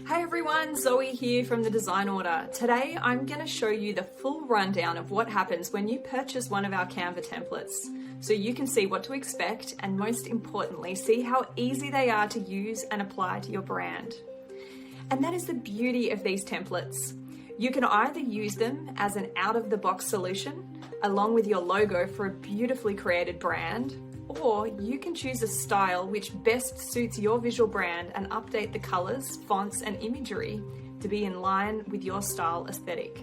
Hey everyone, Zoe here from the Design Order. Today I'm going to show you the full rundown of what happens when you purchase one of our Canva templates, so you can see what to expect and most importantly see how easy they are to use and apply to your brand. And that is the beauty of these templates. You can either use them as an out-of-the-box solution along with your logo for a beautifully created brand, or you can choose a style which best suits your visual brand and update the colors, fonts, and imagery to be in line with your style aesthetic.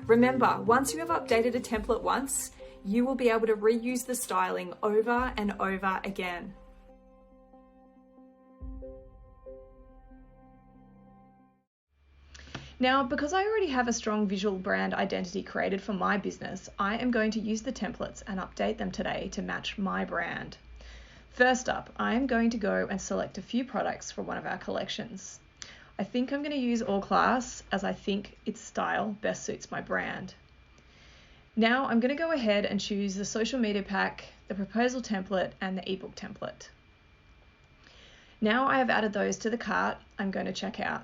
Remember, once you have updated a template once, you will be able to reuse the styling over and over again. Now, because I already have a strong visual brand identity created for my business, I am going to use the templates and update them today to match my brand. First up, I am going to go and select a few products from one of our collections. I think I'm going to use All Class as I think its style best suits my brand. Now I'm going to go ahead and choose the social media pack, the proposal template, and the ebook template. Now I have added those to the cart, I'm going to check out.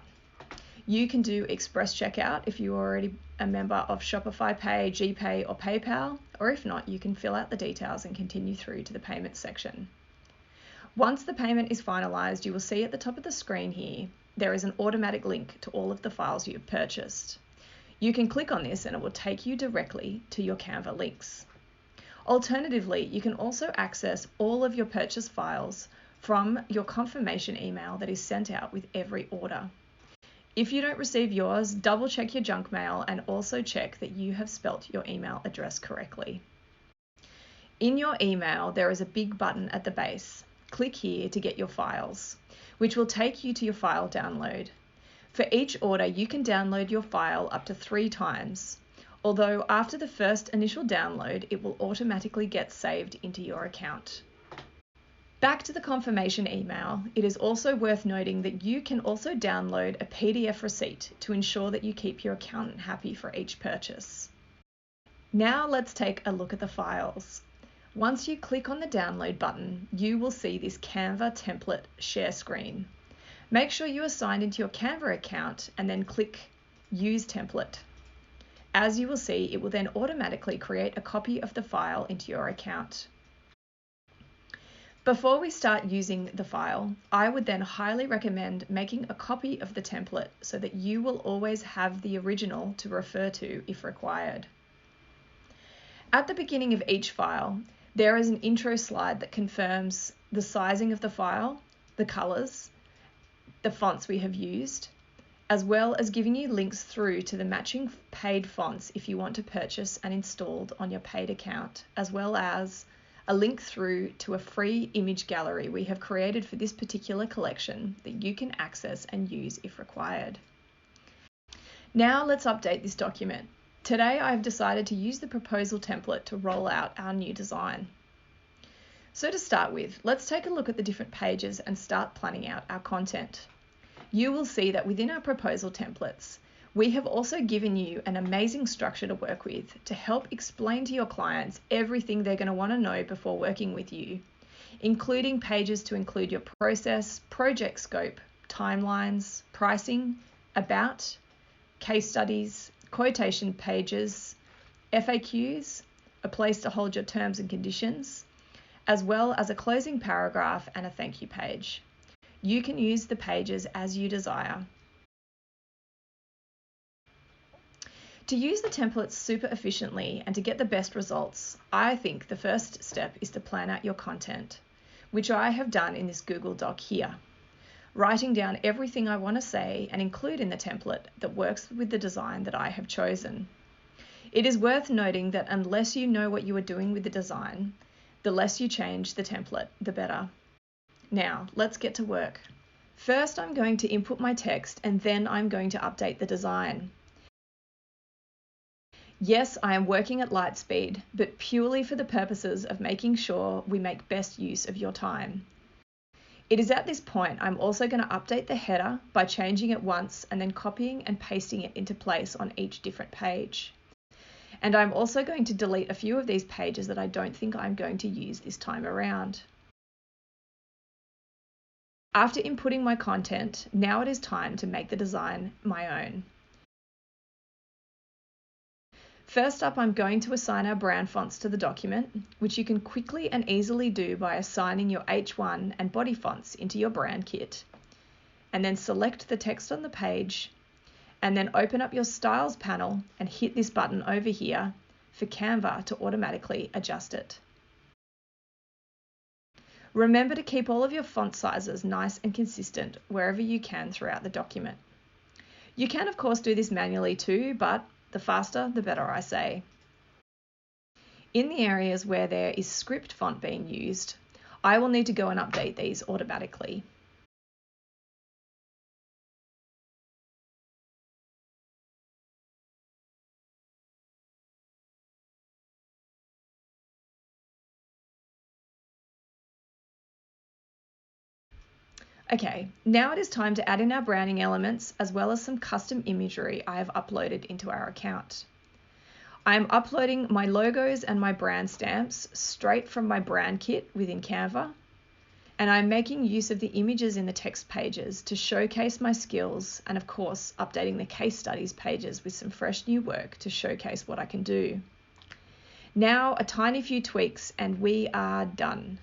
You can do express checkout if you're already a member of Shopify Pay, GPay, or PayPal, or if not, you can fill out the details and continue through to the payment section. Once the payment is finalized, you will see at the top of the screen here, there is an automatic link to all of the files you've purchased. You can click on this and it will take you directly to your Canva links. Alternatively, you can also access all of your purchase files from your confirmation email that is sent out with every order. If you don't receive yours, double check your junk mail and also check that you have spelt your email address correctly. In your email, there is a big button at the base. Click here to get your files, which will take you to your file download. For each order, you can download your file up to 3 times, although after the first initial download, it will automatically get saved into your account. Back to the confirmation email, it is also worth noting that you can also download a PDF receipt to ensure that you keep your accountant happy for each purchase. Now let's take a look at the files. Once you click on the download button, you will see this Canva template share screen. Make sure you are signed into your Canva account and then click Use Template. As you will see, it will then automatically create a copy of the file into your account. Before we start using the file, I would then highly recommend making a copy of the template so that you will always have the original to refer to if required. At the beginning of each file, there is an intro slide that confirms the sizing of the file, the colors, the fonts we have used, as well as giving you links through to the matching paid fonts if you want to purchase and installed on your paid account, as well as a link through to a free image gallery we have created for this particular collection that you can access and use if required. Now let's update this document. Today I've decided to use the proposal template to roll out our new design. So to start with, let's take a look at the different pages and start planning out our content. You will see that within our proposal templates, we have also given you an amazing structure to work with to help explain to your clients everything they're going to want to know before working with you, including pages to include your process, project scope, timelines, pricing, about, case studies, quotation pages, FAQs, a place to hold your terms and conditions, as well as a closing paragraph and a thank you page. You can use the pages as you desire. To use the templates super efficiently and to get the best results, I think the first step is to plan out your content, which I have done in this Google Doc here, writing down everything I want to say and include in the template that works with the design that I have chosen. It is worth noting that unless you know what you are doing with the design, the less you change the template, the better. Now, let's get to work. First, I'm going to input my text and then I'm going to update the design. Yes, I am working at light speed, but purely for the purposes of making sure we make best use of your time. It is at this point I'm also going to update the header by changing it once and then copying and pasting it into place on each different page. And I'm also going to delete a few of these pages that I don't think I'm going to use this time around. After inputting my content, now it is time to make the design my own. First up, I'm going to assign our brand fonts to the document, which you can quickly and easily do by assigning your H1 and body fonts into your brand kit. And then select the text on the page, and then open up your styles panel and hit this button over here for Canva to automatically adjust it. Remember to keep all of your font sizes nice and consistent wherever you can throughout the document. You can of course do this manually too, but the faster the better, I say. In the areas where there is script font being used, I will need to go and update these automatically. Okay, now it is time to add in our branding elements as well as some custom imagery I have uploaded into our account. I am uploading my logos and my brand stamps straight from my brand kit within Canva, and I'm making use of the images in the text pages to showcase my skills, and of course updating the case studies pages with some fresh new work to showcase what I can do. Now a tiny few tweaks and we are done.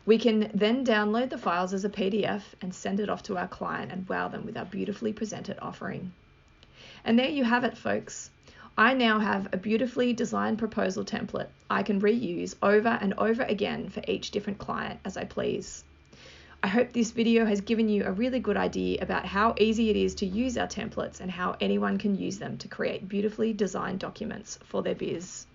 We can then download the files as a PDF and send it off to our client and wow them with our beautifully presented offering. And there you have it, folks. I now have a beautifully designed proposal template I can reuse over and over again for each different client as I please. I hope this video has given you a really good idea about how easy it is to use our templates and how anyone can use them to create beautifully designed documents for their biz.